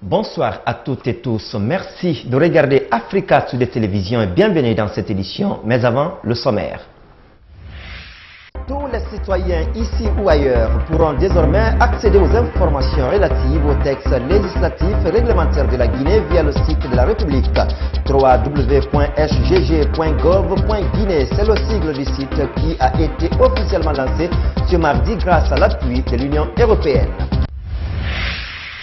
Bonsoir à toutes et tous. Merci de regarder Africa Sud Télévision et bienvenue dans cette édition. Mais avant, le sommaire. Tous les citoyens ici ou ailleurs pourront désormais accéder aux informations relatives aux textes législatifs et réglementaires de la Guinée via le site de la République www.sgg.gov.guinée. C'est le sigle du site qui a été officiellement lancé ce mardi grâce à l'appui de l'Union européenne.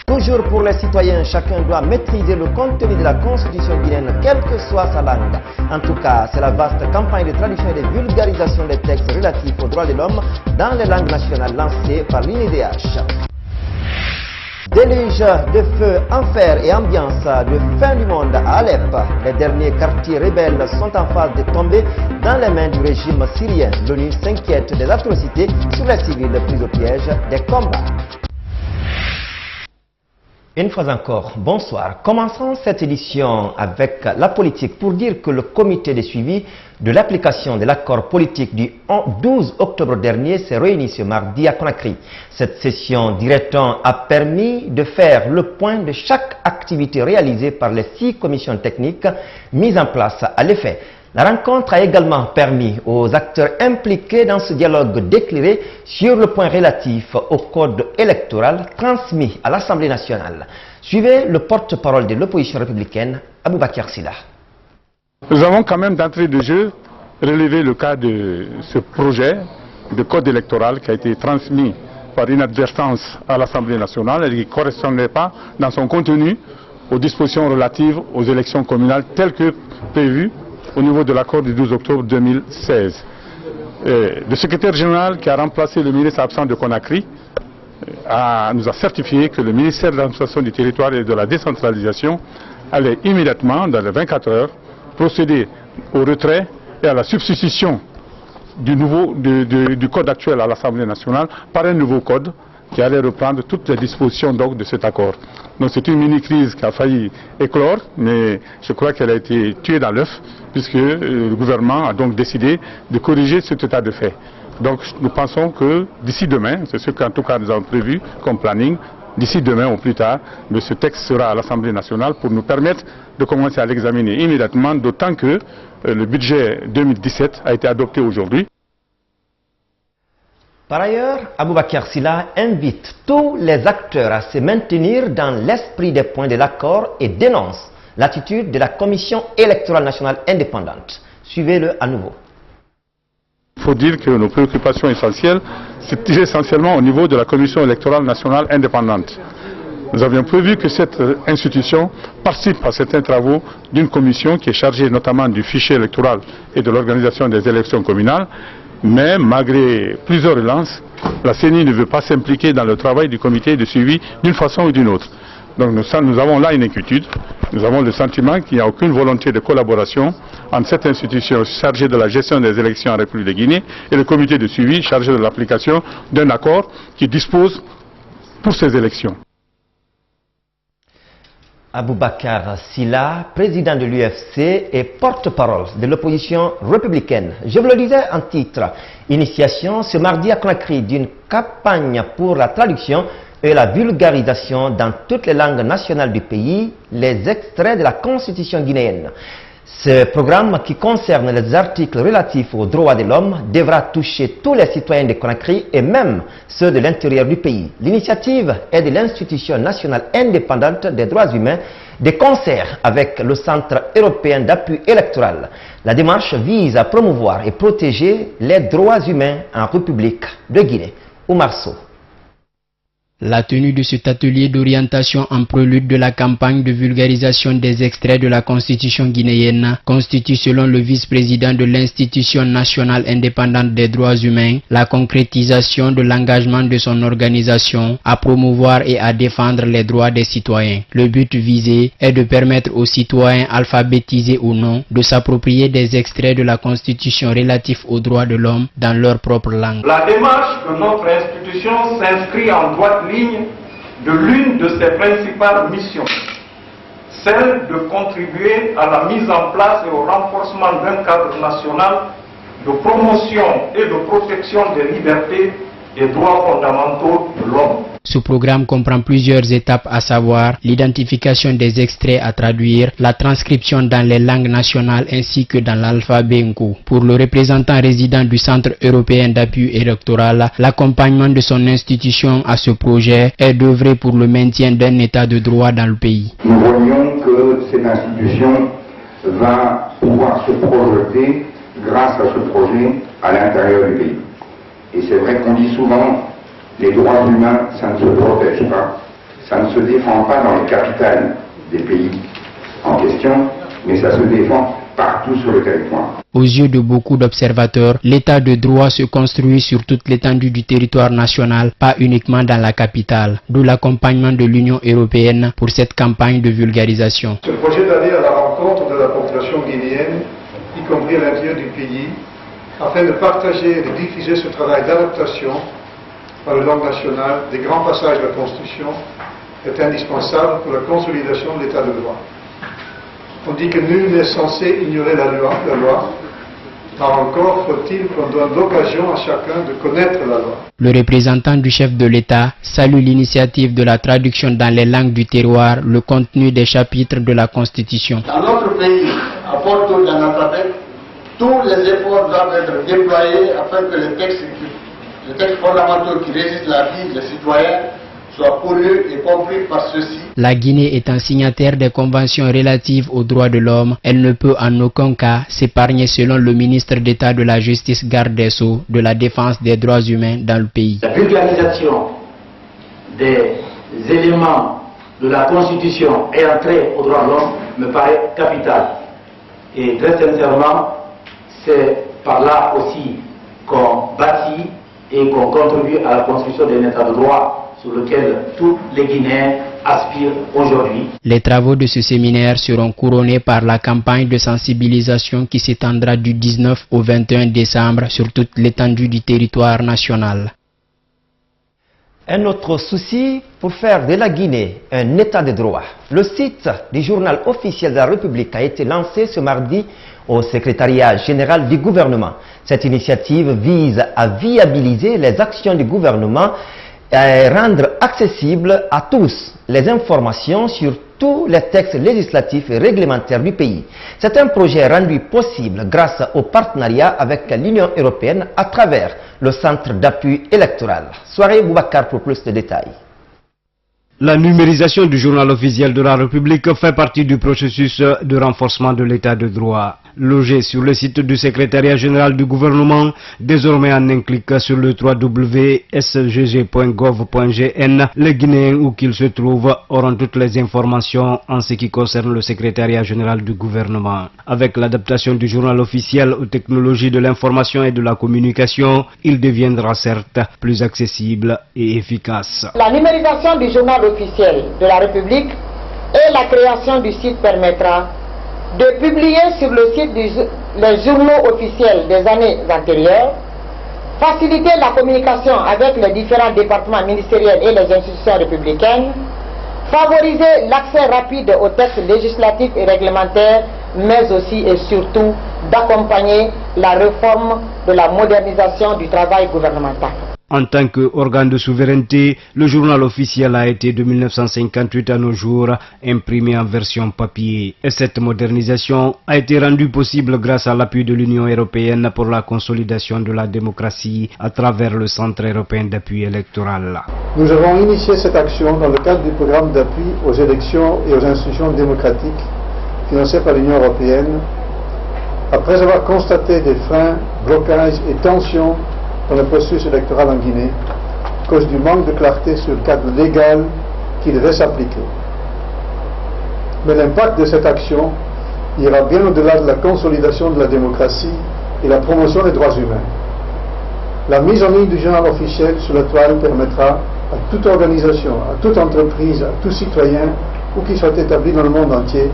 Toujours pour les citoyens, chacun doit maîtriser le contenu de la Constitution guinéenne, quelle que soit sa langue. En tout cas, c'est la vaste campagne de traduction et de vulgarisation des textes relatifs aux droits de l'homme dans les langues nationales lancée par l'INIDH. Déluge de feu, enfer et ambiance de fin du monde à Alep. Les derniers quartiers rebelles sont en phase de tomber dans les mains du régime syrien. L'ONU s'inquiète des atrocités sur les civils pris au piège des combats. Une fois encore, bonsoir. Commençons cette édition avec la politique pour dire que le comité de suivi de l'application de l'accord politique du 12 octobre dernier s'est réuni ce mardi à Conakry. Cette session, dirait-on, a permis de faire le point de chaque activité réalisée par les 6 commissions techniques mises en place à l'effet. La rencontre a également permis aux acteurs impliqués dans ce dialogue d'éclairer sur le point relatif au code électoral transmis à l'Assemblée nationale. Suivez le porte-parole de l'opposition républicaine, Aboubakar Silla. Nous avons quand même d'entrée de jeu relevé le cas de ce projet de code électoral qui a été transmis par inadvertance à l'Assemblée nationale et qui ne correspondait pas dans son contenu aux dispositions relatives aux élections communales telles que prévues au niveau de l'accord du 12 octobre 2016. Le secrétaire général qui a remplacé le ministre absent de Conakry nous a certifié que le ministère de l'administration du territoire et de la décentralisation allait immédiatement, dans les 24 heures, procéder au retrait et à la substitution du code actuel à l'Assemblée nationale par un nouveau code qui allait reprendre toutes les dispositions donc, de cet accord. Donc c'est une mini-crise qui a failli éclore, mais je crois qu'elle a été tuée dans l'œuf, puisque le gouvernement a donc décidé de corriger cet état de fait. Donc nous pensons que d'ici demain, c'est ce qu'en tout cas nous avons prévu comme planning, d'ici demain ou plus tard, ce texte sera à l'Assemblée nationale pour nous permettre de commencer à l'examiner immédiatement, d'autant que le budget 2017 a été adopté aujourd'hui. Par ailleurs, Aboubakar Silla invite tous les acteurs à se maintenir dans l'esprit des points de l'accord et dénonce l'attitude de la Commission électorale nationale indépendante. Suivez-le à nouveau. Il faut dire que nos préoccupations essentielles, c'est essentiellement au niveau de la Commission électorale nationale indépendante. Nous avions prévu que cette institution participe à certains travaux d'une commission qui est chargée notamment du fichier électoral et de l'organisation des élections communales. Mais malgré plusieurs relances, la CENI ne veut pas s'impliquer dans le travail du comité de suivi d'une façon ou d'une autre. Donc nous avons là une inquiétude, nous avons le sentiment qu'il n'y a aucune volonté de collaboration entre cette institution chargée de la gestion des élections en République de Guinée et le comité de suivi chargé de l'application d'un accord qui dispose pour ces élections. Aboubakar Silla, président de l'UFC et porte-parole de l'opposition républicaine. Je vous le disais en titre, initiation ce mardi à Conakry d'une campagne pour la traduction et la vulgarisation dans toutes les langues nationales du pays, les extraits de la Constitution guinéenne. Ce programme qui concerne les articles relatifs aux droits de l'homme devra toucher tous les citoyens de Conakry et même ceux de l'intérieur du pays. L'initiative est de l'Institution nationale indépendante des droits humains de concert avec le Centre européen d'appui électoral. La démarche vise à promouvoir et protéger les droits humains en République de Guinée. Oumar Sow. La tenue de cet atelier d'orientation en prélude de la campagne de vulgarisation des extraits de la Constitution guinéenne constitue selon le vice-président de l'Institution nationale indépendante des droits humains la concrétisation de l'engagement de son organisation à promouvoir et à défendre les droits des citoyens. Le but visé est de permettre aux citoyens alphabétisés ou non de s'approprier des extraits de la Constitution relatifs aux droits de l'homme dans leur propre langue. La démarche de notre institution s'inscrit en droite ligne de l'une de ses principales missions, celle de contribuer à la mise en place et au renforcement d'un cadre national de promotion et de protection des libertés et droits fondamentaux de l'homme. Ce programme comprend plusieurs étapes, à savoir l'identification des extraits à traduire, la transcription dans les langues nationales ainsi que dans l'alphabet Nkou. Pour le représentant résident du Centre européen d'appui électoral, l'accompagnement de son institution à ce projet est d'œuvrer pour le maintien d'un état de droit dans le pays. Nous voyons que cette institution va pouvoir se projeter grâce à ce projet à l'intérieur du pays. Et c'est vrai qu'on dit souvent, les droits humains, ça ne se protège pas, ça ne se défend pas dans les capitales des pays en question, mais ça se défend partout sur le territoire. Aux yeux de beaucoup d'observateurs, l'état de droit se construit sur toute l'étendue du territoire national, pas uniquement dans la capitale, d'où l'accompagnement de l'Union européenne pour cette campagne de vulgarisation. Ce projet d'aller à la rencontre de la population guinéenne, y compris à l'intérieur du pays, afin de partager et de diffuser ce travail d'adaptation par la langue nationale des grands passages de la Constitution, est indispensable pour la consolidation de l'état de droit. On dit que nul n'est censé ignorer la loi, mais encore faut-il qu'on donne l'occasion à chacun de connaître la loi. Le représentant du chef de l'État salue l'initiative de la traduction dans les langues du terroir, le contenu des chapitres de la Constitution. Dans notre pays, à Porto d'Anatapet, tous les efforts doivent être déployés afin que les textes fondamentaux qui régissent la vie des citoyens soient connus et compris par ceux-ci. La Guinée étant signataire des conventions relatives aux droits de l'homme, elle ne peut en aucun cas s'épargner, selon le ministre d'État de la Justice, garde des Sceaux, de la défense des droits humains dans le pays. La vulgarisation des éléments de la Constitution et trait aux droits de l'homme me paraît capitale. Et très sincèrement, c'est par là aussi qu'on bâtit et qu'on contribue à la construction d'un état de droit sur lequel tous les Guinéens aspirent aujourd'hui. Les travaux de ce séminaire seront couronnés par la campagne de sensibilisation qui s'étendra du 19 au 21 décembre sur toute l'étendue du territoire national. Un autre souci pour faire de la Guinée un état de droit. Le site du journal officiel de la République a été lancé ce mardi au secrétariat général du gouvernement. Cette initiative vise à viabiliser les actions du gouvernement et rendre accessibles à tous les informations sur tous les textes législatifs et réglementaires du pays. C'est un projet rendu possible grâce au partenariat avec l'Union européenne à travers le Centre d'appui électoral. Soirée Boubacar pour plus de détails. La numérisation du journal officiel de la République fait partie du processus de renforcement de l'état de droit. Logé sur le site du secrétariat général du gouvernement, désormais en un clic sur le www.sgg.gov.gn, les Guinéens où qu'ils se trouvent auront toutes les informations en ce qui concerne le secrétariat général du gouvernement. Avec l'adaptation du journal officiel aux technologies de l'information et de la communication, il deviendra certes plus accessible et efficace. La numérisation du journal officiel de la République et la création du site permettra de publier sur le site les journaux officiels des années antérieures, faciliter la communication avec les différents départements ministériels et les institutions républicaines, favoriser l'accès rapide aux textes législatifs et réglementaires, mais aussi et surtout d'accompagner la réforme de la modernisation du travail gouvernemental. En tant qu'organe de souveraineté, le journal officiel a été de 1958 à nos jours imprimé en version papier. Et cette modernisation a été rendue possible grâce à l'appui de l'Union européenne pour la consolidation de la démocratie à travers le Centre européen d'appui électoral. Nous avons initié cette action dans le cadre du programme d'appui aux élections et aux institutions démocratiques financé par l'Union européenne, après avoir constaté des freins, blocages et tensions dans le processus électoral en Guinée, à cause du manque de clarté sur le cadre légal qui devait s'appliquer. Mais l'impact de cette action ira bien au-delà de la consolidation de la démocratie et la promotion des droits humains. La mise en ligne du journal officiel sur la toile permettra à toute organisation, à toute entreprise, à tout citoyen, où qu'il soit établi dans le monde entier,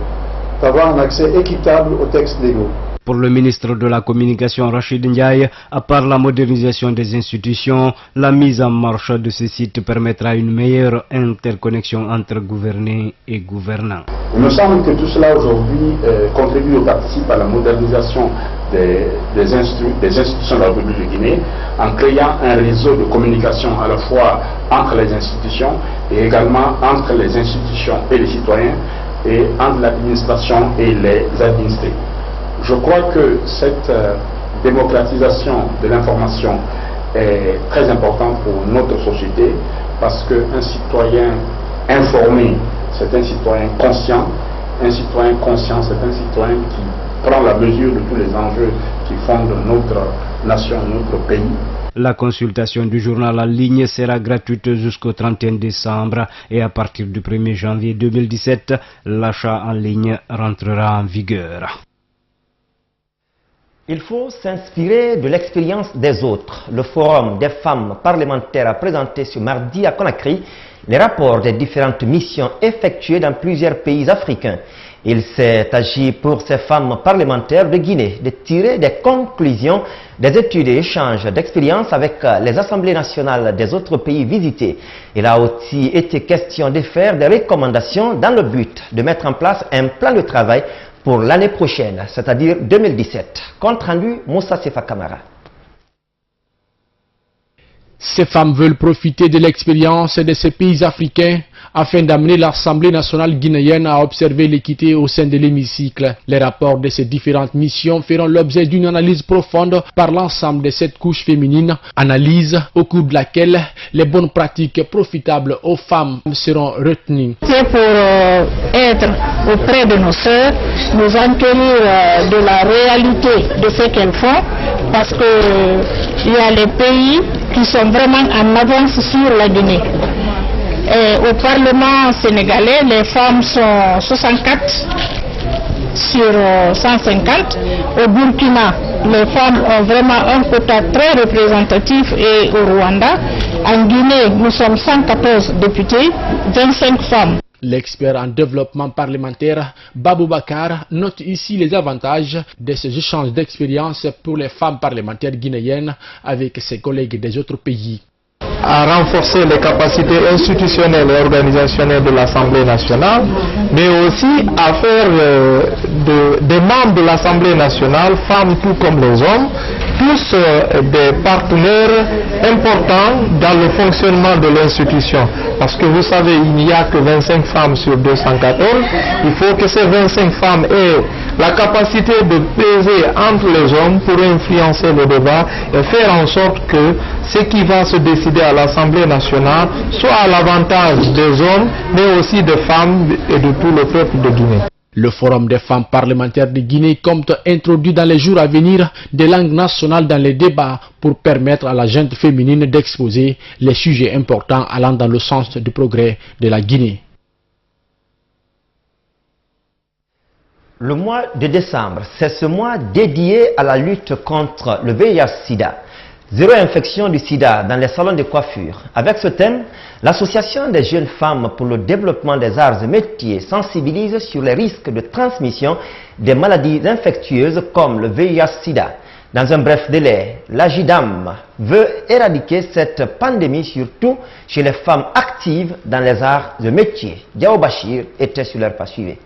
d'avoir un accès équitable aux textes légaux. Pour le ministre de la Communication Rachid Ndiaye, à part la modernisation des institutions, la mise en marche de ce site permettra une meilleure interconnexion entre gouvernés et gouvernants. Il me semble que tout cela aujourd'hui contribue ou participe à la modernisation des institutions de la République de Guinée en créant un réseau de communication à la fois entre les institutions et également entre les institutions et les citoyens et entre l'administration et les administrés. Je crois que cette démocratisation de l'information est très importante pour notre société parce qu'un citoyen informé, c'est un citoyen conscient. Un citoyen conscient, c'est un citoyen qui prend la mesure de tous les enjeux qui fondent notre nation, notre pays. La consultation du journal en ligne sera gratuite jusqu'au 31 décembre et à partir du 1er janvier 2017, l'achat en ligne rentrera en vigueur. Il faut s'inspirer de l'expérience des autres. Le Forum des femmes parlementaires a présenté ce mardi à Conakry les rapports des différentes missions effectuées dans plusieurs pays africains. Il s'est agi pour ces femmes parlementaires de Guinée de tirer des conclusions des études et échanges d'expériences avec les assemblées nationales des autres pays visités. Il a aussi été question de faire des recommandations dans le but de mettre en place un plan de travail pour l'année prochaine, c'est-à-dire 2017. Compte rendu, Moussa Sefa Kamara. Ces femmes veulent profiter de l'expérience de ces pays africains afin d'amener l'Assemblée nationale guinéenne à observer l'équité au sein de l'hémicycle. Les rapports de ces différentes missions feront l'objet d'une analyse profonde par l'ensemble de cette couche féminine, analyse au cours de laquelle les bonnes pratiques profitables aux femmes seront retenues. C'est pour être auprès de nos sœurs, nous enquérir de la réalité de ce qu'elles font, parce qu'il y a les pays qui sont vraiment en avance sur la Guinée. Et au Parlement sénégalais, les femmes sont 64 sur 150. Au Burkina, les femmes ont vraiment un quota très représentatif et au Rwanda. En Guinée, nous sommes 114 députés, 25 femmes. L'expert en développement parlementaire Babou Bakar note ici les avantages de ces échanges d'expérience pour les femmes parlementaires guinéennes avec ses collègues des autres pays. À renforcer les capacités institutionnelles et organisationnelles de l'Assemblée nationale, mais aussi à faire des membres de l'Assemblée nationale, femmes tout comme les hommes, tous des partenaires importants dans le fonctionnement de l'institution. Parce que vous savez, il n'y a que 25 femmes sur 214. Il faut que ces 25 femmes aient la capacité de peser entre les hommes pour influencer le débat et faire en sorte que ce qui va se décider à l'Assemblée nationale soit à l'avantage des hommes, mais aussi des femmes et de tout le peuple de Guinée. Le Forum des femmes parlementaires de Guinée compte introduire dans les jours à venir des langues nationales dans les débats pour permettre à la gente féminine d'exposer les sujets importants allant dans le sens du progrès de la Guinée. Le mois de décembre, c'est ce mois dédié à la lutte contre le VIH-Sida. Zéro infection du sida dans les salons de coiffure. Avec ce thème, l'Association des jeunes femmes pour le développement des arts et métiers sensibilise sur les risques de transmission des maladies infectieuses comme le VIH-Sida. Dans un bref délai, l'AJIDAM veut éradiquer cette pandémie surtout chez les femmes actives dans les arts et métiers. Diao Bachir était sur leur pas, suivez.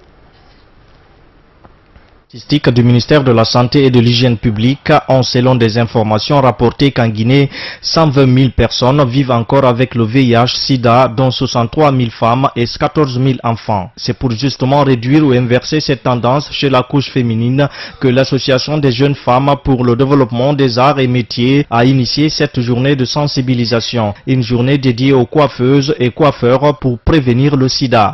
Statistiques du ministère de la Santé et de l'Hygiène publique ont, selon des informations, rapporté qu'en Guinée, 120 000 personnes vivent encore avec le VIH-Sida, dont 63 000 femmes et 14 000 enfants. C'est pour justement réduire ou inverser cette tendance chez la couche féminine que l'Association des jeunes femmes pour le développement des arts et métiers a initié cette journée de sensibilisation. Une journée dédiée aux coiffeuses et coiffeurs pour prévenir le sida.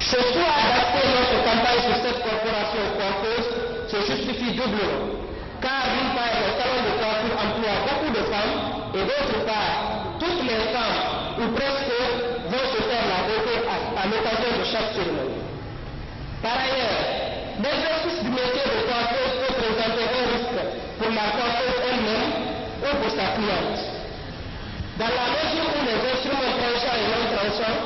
Dans la mesure où les instruments tranchants et non tranchants,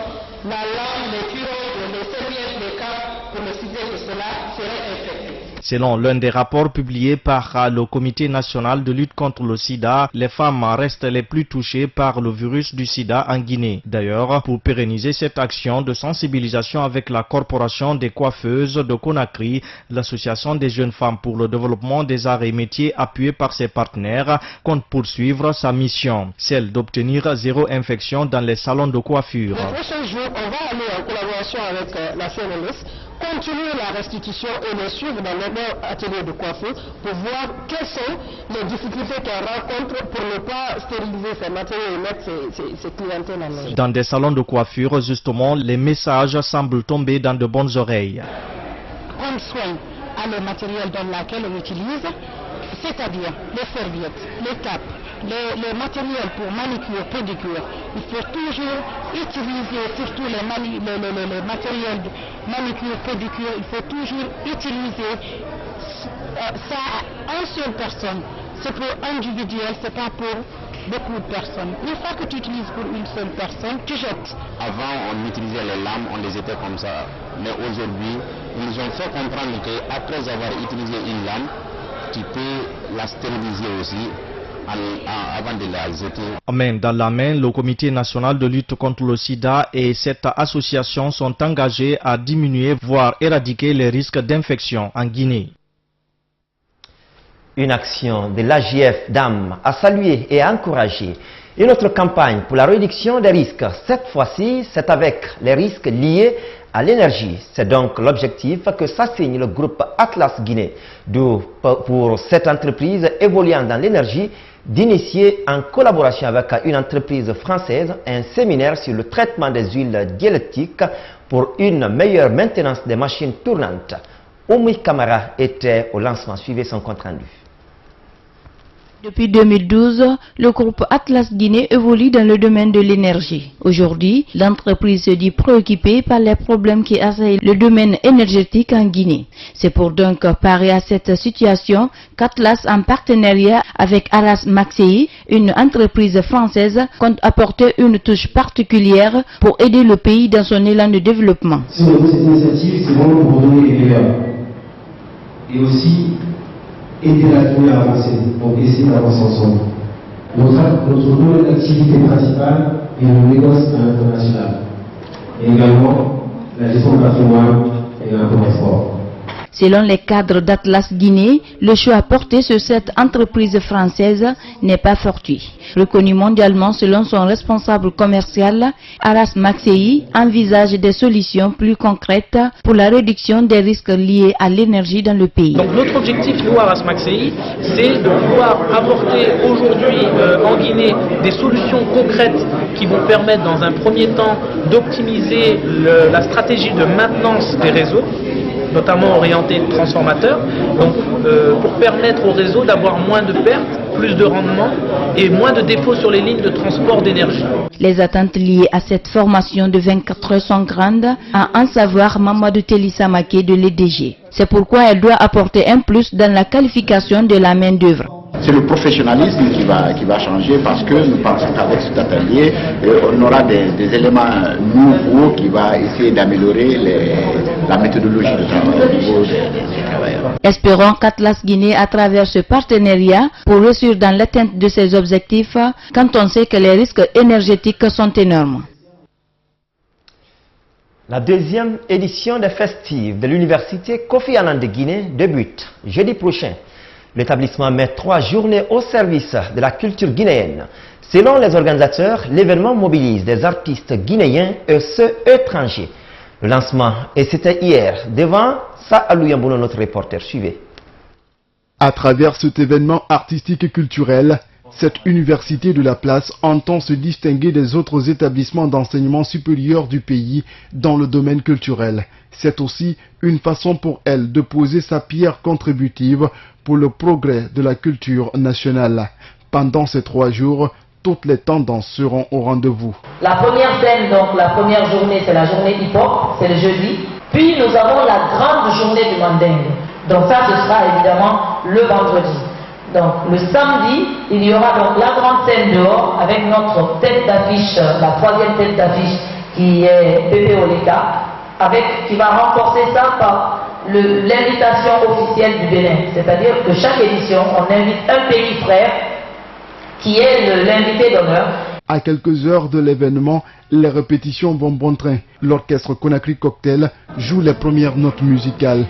la lame, les curottes, les serviettes, les capes pour le citer que cela serait effectué. Selon l'un des rapports publiés par le Comité national de lutte contre le sida, les femmes restent les plus touchées par le virus du sida en Guinée. D'ailleurs, pour pérenniser cette action de sensibilisation avec la Corporation des coiffeuses de Conakry, l'association des jeunes femmes pour le développement des arts et métiers appuyée par ses partenaires compte poursuivre sa mission, celle d'obtenir zéro infection dans les salons de coiffure. Les prochains jours, on va aller en collaboration avec la CNLS, continuer la restitution et les suivre dans leur atelier de coiffure pour voir quelles sont les difficultés qu'elles rencontrent pour ne pas stériliser ces matériaux et mettre ces clientèles en œuvre. Dans des salons de coiffure, justement, les messages semblent tomber dans de bonnes oreilles. Prendre soin à le matériel dans lequel on utilise, c'est-à-dire les serviettes, les capes, les matériels pour manicure, pédicure. Il faut toujours utiliser, surtout les matériels de manicure, pédicure, il faut toujours utiliser ça à une seule personne. C'est pour individuel, c'est pas pour beaucoup de personnes. Une fois que tu utilises pour une seule personne, tu jettes. Avant, on utilisait les lames, on les jetait comme ça. Mais aujourd'hui, ils nous ont fait comprendre qu'après avoir utilisé une lame, tu peux la stériliser aussi avant de la jeter. Main dans la main, le Comité national de lutte contre le sida et cette association sont engagés à diminuer, voire éradiquer les risques d'infection en Guinée. Une action de l'AGF DAM a salué et a encouragé une autre campagne pour la réduction des risques. Cette fois-ci, c'est avec les risques liés à l'énergie. C'est donc l'objectif que s'assigne le groupe Atlas Guinée pour cette entreprise évoluant dans l'énergie d'initier en collaboration avec une entreprise française un séminaire sur le traitement des huiles diélectriques pour une meilleure maintenance des machines tournantes. Oumi Kamara était au lancement. Suivez son compte rendu. Depuis 2012, le groupe Atlas Guinée évolue dans le domaine de l'énergie. Aujourd'hui, l'entreprise se dit préoccupée par les problèmes qui assaillent le domaine énergétique en Guinée. C'est pour donc parer à cette situation qu'Atlas, en partenariat avec Aras Maxei, une entreprise française, compte apporter une touche particulière pour aider le pays dans son élan de développement. Cette initiative, c'est vraiment pour donner les meilleurs. Et aussi, aider la Guinée à avancer, donc essayer d'avancer ensemble. Notre domaine d'activité principale est le négoce international. Et également, la gestion de patrimoine et un point fort. Selon les cadres d'Atlas Guinée, le choix porté sur cette entreprise française n'est pas fortuit. Reconnu mondialement selon son responsable commercial, Aras Maxei envisage des solutions plus concrètes pour la réduction des risques liés à l'énergie dans le pays. Donc notre objectif, nous, Aras Maxei, c'est de pouvoir apporter aujourd'hui en Guinée des solutions concrètes qui vont permettre dans un premier temps d'optimiser la stratégie de maintenance des réseaux, notamment orienté transformateur, donc pour permettre au réseau d'avoir moins de pertes, plus de rendement et moins de défauts sur les lignes de transport d'énergie. Les attentes liées à cette formation de 24 heures sont grandes, à en savoir Mamadou Télissamake de l'EDG. C'est pourquoi elle doit apporter un plus dans la qualification de la main-d'œuvre. C'est le professionnalisme qui va changer parce que nous pensons qu'avec cet atelier, on aura des éléments nouveaux qui vont essayer d'améliorer la méthodologie de travail au niveau des travailleurs. Espérons qu'Atlas Guinée, à travers ce partenariat, pour réussir dans l'atteinte de ses objectifs, quand on sait que les risques énergétiques sont énormes. La deuxième édition des festives de l'université Kofi Annan de Guinée débute jeudi prochain. L'établissement met 3 journées au service de la culture guinéenne. Selon les organisateurs, l'événement mobilise des artistes guinéens et ceux étrangers. Le lancement, et c'était hier, devant Sa'alou Yambouno, notre reporter. Suivez. À travers cet événement artistique et culturel, cette université de la place entend se distinguer des autres établissements d'enseignement supérieur du pays dans le domaine culturel. C'est aussi une façon pour elle de poser sa pierre contributive pour le progrès de la culture nationale. Pendant ces 3 jours, toutes les tendances seront au rendez-vous. La première scène, donc la première journée, c'est la journée hip-hop, c'est le jeudi. Puis nous avons la grande journée du Mandingue. Donc ça, ce sera évidemment le vendredi. Donc le samedi, il y aura donc la grande scène dehors avec notre tête d'affiche, la 3e tête d'affiche qui est Pépé Oleka. qui va renforcer ça par l'invitation officielle du Bénin. C'est-à-dire que chaque édition, on invite un pays frère qui est l'invité d'honneur. À quelques heures de l'événement, les répétitions vont bon train. L'orchestre Conakry Cocktail joue les premières notes musicales.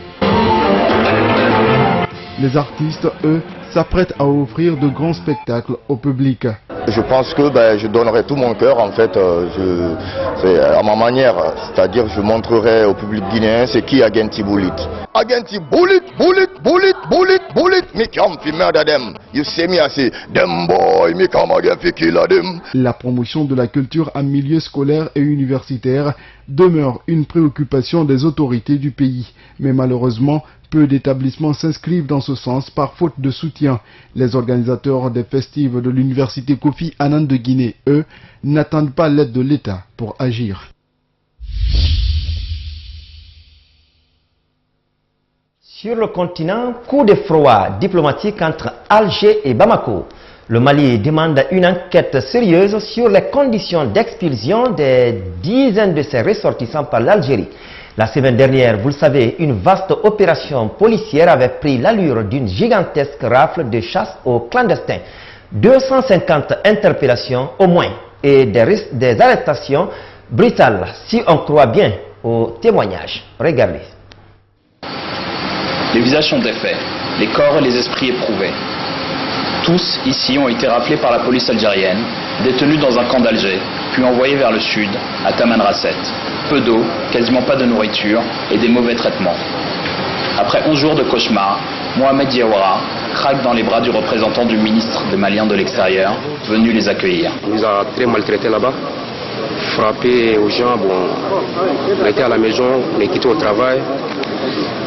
Les artistes, eux, s'apprêtent à offrir de grands spectacles au public. Je pense que je donnerai tout mon cœur, en fait, à ma manière, c'est-à-dire je montrerai au public guinéen c'est qui Agenti Boulit. Agenti Boulit, Boulit, Boulit, Boulit, Boulit, mi kam fi murder them. You see me I say, them boy, mi kam again fi kill them. La promotion de la culture en milieu scolaire et universitaire demeure une préoccupation des autorités du pays. Mais malheureusement, peu d'établissements s'inscrivent dans ce sens par faute de soutien. Les organisateurs des festives de l'université Kofi Annan de Guinée, eux, n'attendent pas l'aide de l'État pour agir. Sur le continent, coup de froid diplomatique entre Alger et Bamako. Le Mali demande une enquête sérieuse sur les conditions d'expulsion des dizaines de ses ressortissants par l'Algérie. La semaine dernière, vous le savez, une vaste opération policière avait pris l'allure d'une gigantesque rafle de chasse aux clandestins. 250 interpellations au moins et des arrestations brutales, si on croit bien aux témoignages. Regardez. Les visages sont défaits, les corps et les esprits éprouvés. Tous, ici, ont été rappelés par la police algérienne, détenus dans un camp d'Alger, puis envoyés vers le sud, à Tamanrasset. Peu d'eau, quasiment pas de nourriture et des mauvais traitements. Après 11 jours de cauchemar, Mohamed Diawara craque dans les bras du représentant du ministre des Maliens de l'extérieur, venu les accueillir. On nous a très maltraités là-bas, frappé aux gens, on était à la maison, on est quitté au travail,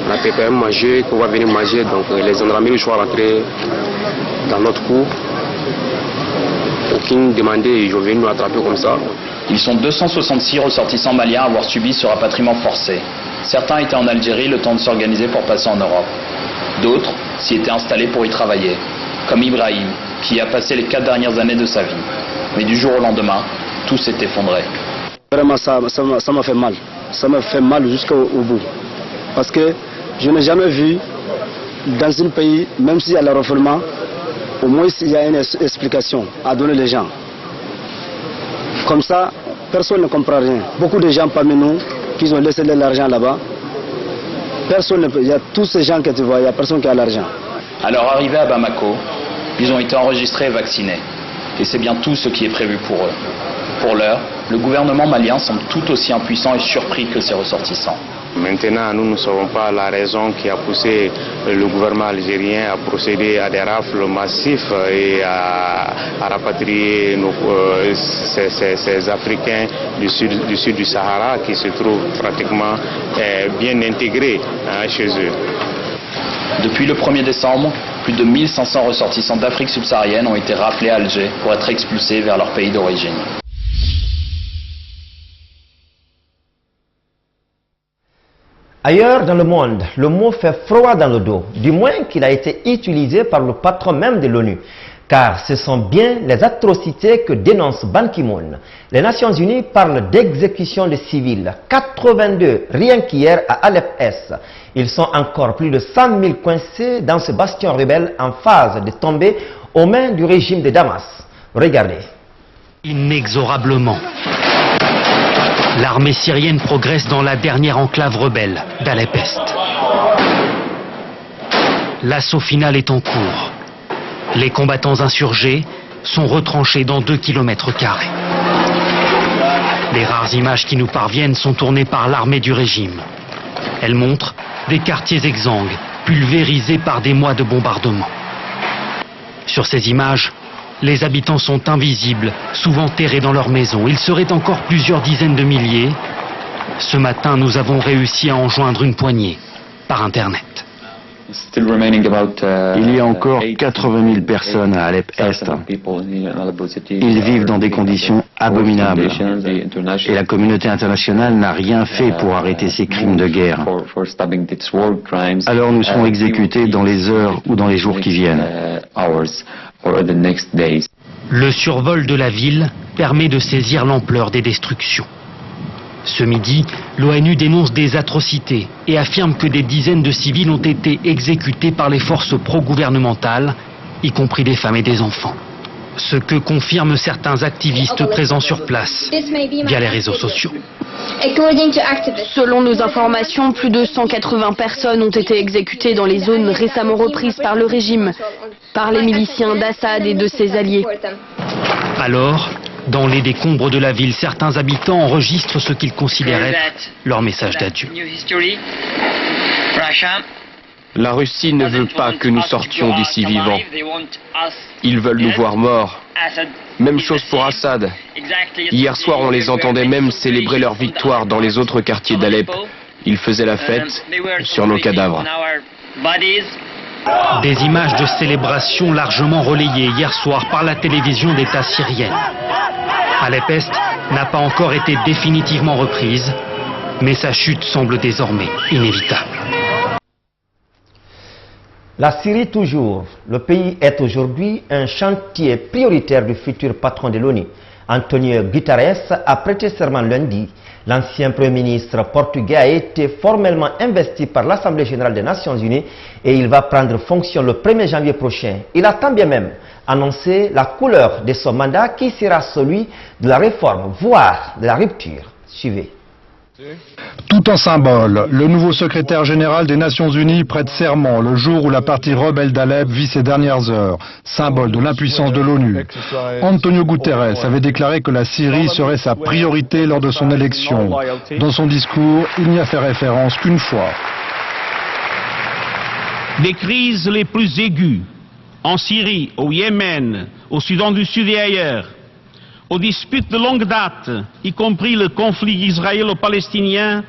on a préparé à manger, qu'on va venir manger, donc les gendarmeries sont rentrés dans notre cour. Aucune demandé, ils ont venu nous attraper comme ça. Ils sont 266 ressortissants maliens à avoir subi ce rapatriement forcé. Certains étaient en Algérie le temps de s'organiser pour passer en Europe. D'autres s'y étaient installés pour y travailler, comme Ibrahim, qui a passé les 4 dernières années de sa vie. Mais du jour au lendemain, tout s'est effondré. Vraiment, ça m'a fait mal. Ça m'a fait mal jusqu'au bout. Parce que je n'ai jamais vu dans un pays, même s'il y a le refoulement, au moins il y a une explication à donner aux gens. Comme ça, personne ne comprend rien. Beaucoup de gens parmi nous qui ont laissé de l'argent là-bas, il y a tous ces gens que tu vois, il n'y a personne qui a l'argent. Alors arrivés à Bamako, ils ont été enregistrés et vaccinés. Et c'est bien tout ce qui est prévu pour eux. Pour l'heure, le gouvernement malien semble tout aussi impuissant et surpris que ses ressortissants. Maintenant, nous ne savons pas la raison qui a poussé le gouvernement algérien à procéder à des rafles massifs et à rapatrier ces Africains du sud du Sahara qui se trouvent pratiquement bien intégrés chez eux. Depuis le 1er décembre, plus de 1500 ressortissants d'Afrique subsaharienne ont été raflés à Alger pour être expulsés vers leur pays d'origine. Ailleurs dans le monde, le mot fait froid dans le dos, du moins qu'il a été utilisé par le patron même de l'ONU. Car ce sont bien les atrocités que dénonce Ban Ki-moon. Les Nations Unies parlent d'exécution de civils, 82 rien qu'hier à Alep-Est. Ils sont encore plus de 100 000 coincés dans ce bastion rebelle en phase de tomber aux mains du régime de Damas. Regardez. Inexorablement, l'armée syrienne progresse dans la dernière enclave rebelle d'Alep-Est. L'assaut final est en cours. Les combattants insurgés sont retranchés dans 2 km². Les rares images qui nous parviennent sont tournées par l'armée du régime. Elles montrent des quartiers exsangues, pulvérisés par des mois de bombardement. Sur ces images, les habitants sont invisibles, souvent terrés dans leurs maisons. Ils seraient encore plusieurs dizaines de milliers. Ce matin, nous avons réussi à en joindre une poignée par Internet. Il y a encore 80 000 personnes à Alep-Est. Ils vivent dans des conditions abominables. Et la communauté internationale n'a rien fait pour arrêter ces crimes de guerre. Alors nous serons exécutés dans les heures ou dans les jours qui viennent. Le survol de la ville permet de saisir l'ampleur des destructions. Ce midi, l'ONU dénonce des atrocités et affirme que des dizaines de civils ont été exécutés par les forces pro-gouvernementales, y compris des femmes et des enfants. Ce que confirment certains activistes présents sur place via les réseaux sociaux. Selon nos informations, plus de 180 personnes ont été exécutées dans les zones récemment reprises par le régime, par les miliciens d'Assad et de ses alliés. Alors, dans les décombres de la ville, certains habitants enregistrent ce qu'ils considéraient leur message d'adieu. La Russie ne veut pas que nous sortions d'ici vivants. Ils veulent nous voir morts. Même chose pour Assad. Hier soir, on les entendait même célébrer leur victoire dans les autres quartiers d'Alep. Ils faisaient la fête sur nos cadavres. Des images de célébration largement relayées hier soir par la télévision d'État syrienne. Alep-Est n'a pas encore été définitivement reprise, mais sa chute semble désormais inévitable. La Syrie toujours. Le pays est aujourd'hui un chantier prioritaire du futur patron de l'ONU. Antonio Guterres a prêté serment lundi. L'ancien Premier ministre portugais a été formellement investi par l'Assemblée générale des Nations Unies et il va prendre fonction le 1er janvier prochain. Il a tant bien même annoncé la couleur de son mandat qui sera celui de la réforme, voire de la rupture. Suivez. Tout en symbole, le nouveau secrétaire général des Nations Unies prête serment le jour où la partie rebelle d'Alep vit ses dernières heures, symbole de l'impuissance de l'ONU. Antonio Guterres avait déclaré que la Syrie serait sa priorité lors de son élection. Dans son discours, il n'y a fait référence qu'une fois. Des crises les plus aiguës, en Syrie, au Yémen, au Soudan du Sud et ailleurs, aux disputes de longue date, y compris le conflit israélo-palestinien,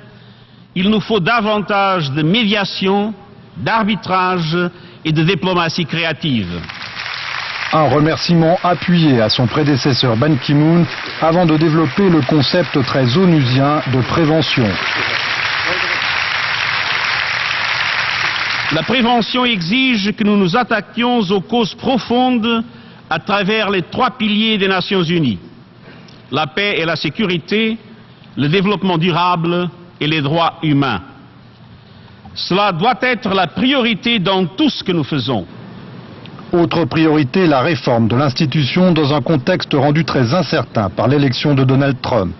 il nous faut davantage de médiation, d'arbitrage et de diplomatie créative. Un remerciement appuyé à son prédécesseur Ban Ki-moon avant de développer le concept très onusien de prévention. La prévention exige que nous nous attaquions aux causes profondes à travers les 3 piliers des Nations Unies: la paix et la sécurité, le développement durable et les droits humains. Cela doit être la priorité dans tout ce que nous faisons. Autre priorité, la réforme de l'institution dans un contexte rendu très incertain par l'élection de Donald Trump.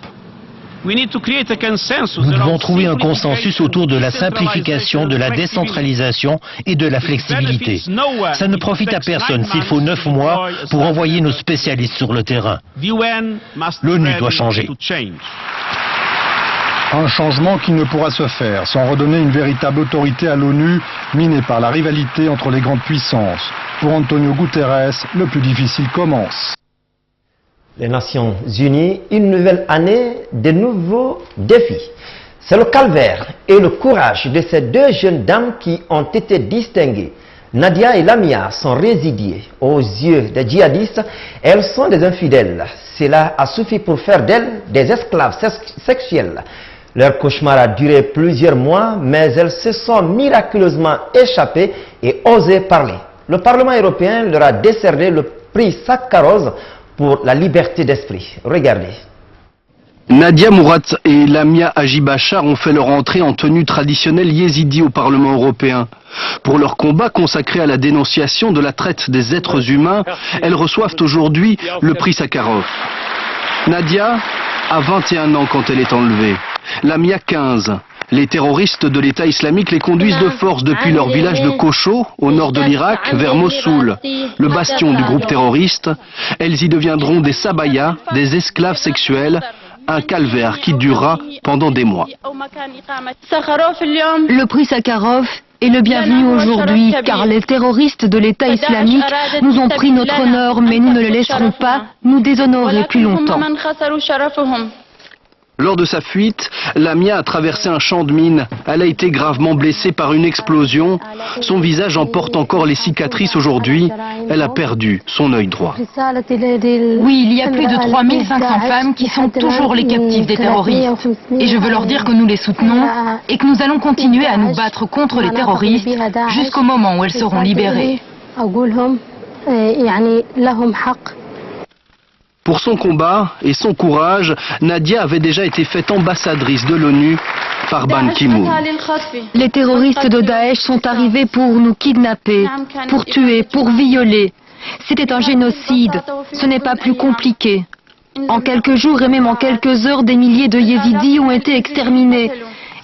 Nous devons trouver un consensus autour de la simplification, de la décentralisation et de la flexibilité. Ça ne profite à personne s'il faut 9 mois pour envoyer nos spécialistes sur le terrain. L'ONU doit changer. Un changement qui ne pourra se faire sans redonner une véritable autorité à l'ONU, minée par la rivalité entre les grandes puissances. Pour Antonio Guterres, le plus difficile commence. Les Nations Unies, une nouvelle année, de nouveaux défis. C'est le calvaire et le courage de ces 2 jeunes dames qui ont été distinguées. Nadia et Lamia sont résidiées. Aux yeux des djihadistes, elles sont des infidèles. Cela a suffi pour faire d'elles des esclaves sexuels. Leur cauchemar a duré plusieurs mois, mais elles se sont miraculeusement échappées et osé parler. Le Parlement européen leur a décerné le prix Sakharov pour la liberté d'esprit. Regardez. Nadia Mourat et Lamia Ajibachar ont fait leur entrée en tenue traditionnelle yézidi au Parlement européen. Pour leur combat consacré à la dénonciation de la traite des êtres humains, elles reçoivent aujourd'hui le prix Sakharov. Nadia a 21 ans quand elle est enlevée. Lamia 15. Les terroristes de l'État islamique les conduisent de force depuis leur village de Kocho, au nord de l'Irak, vers Mossoul, le bastion du groupe terroriste. Elles y deviendront des sabayas, des esclaves sexuels, un calvaire qui durera pendant des mois. Le prix Sakharov est le bienvenu aujourd'hui, car les terroristes de l'État islamique nous ont pris notre honneur, mais nous ne le laisserons pas nous déshonorer plus longtemps. Lors de sa fuite, Lamia a traversé un champ de mines. Elle a été gravement blessée par une explosion. Son visage en porte encore les cicatrices aujourd'hui. Elle a perdu son œil droit. Oui, il y a plus de 3500 femmes qui sont toujours les captives des terroristes. Et je veux leur dire que nous les soutenons et que nous allons continuer à nous battre contre les terroristes jusqu'au moment où elles seront libérées. Pour son combat et son courage, Nadia avait déjà été faite ambassadrice de l'ONU par Ban Ki-moon. Les terroristes de Daesh sont arrivés pour nous kidnapper, pour tuer, pour violer. C'était un génocide. Ce n'est pas plus compliqué. En quelques jours et même en quelques heures, des milliers de yézidis ont été exterminés.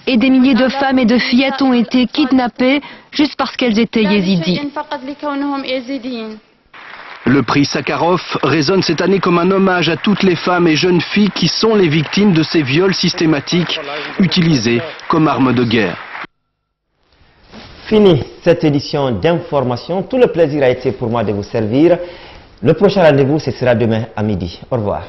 Et des milliers de femmes et de fillettes ont été kidnappées juste parce qu'elles étaient yézidis. Le prix Sakharov résonne cette année comme un hommage à toutes les femmes et jeunes filles qui sont les victimes de ces viols systématiques utilisés comme armes de guerre. Fini cette édition d'information. Tout le plaisir a été pour moi de vous servir. Le prochain rendez-vous, ce sera demain à midi. Au revoir.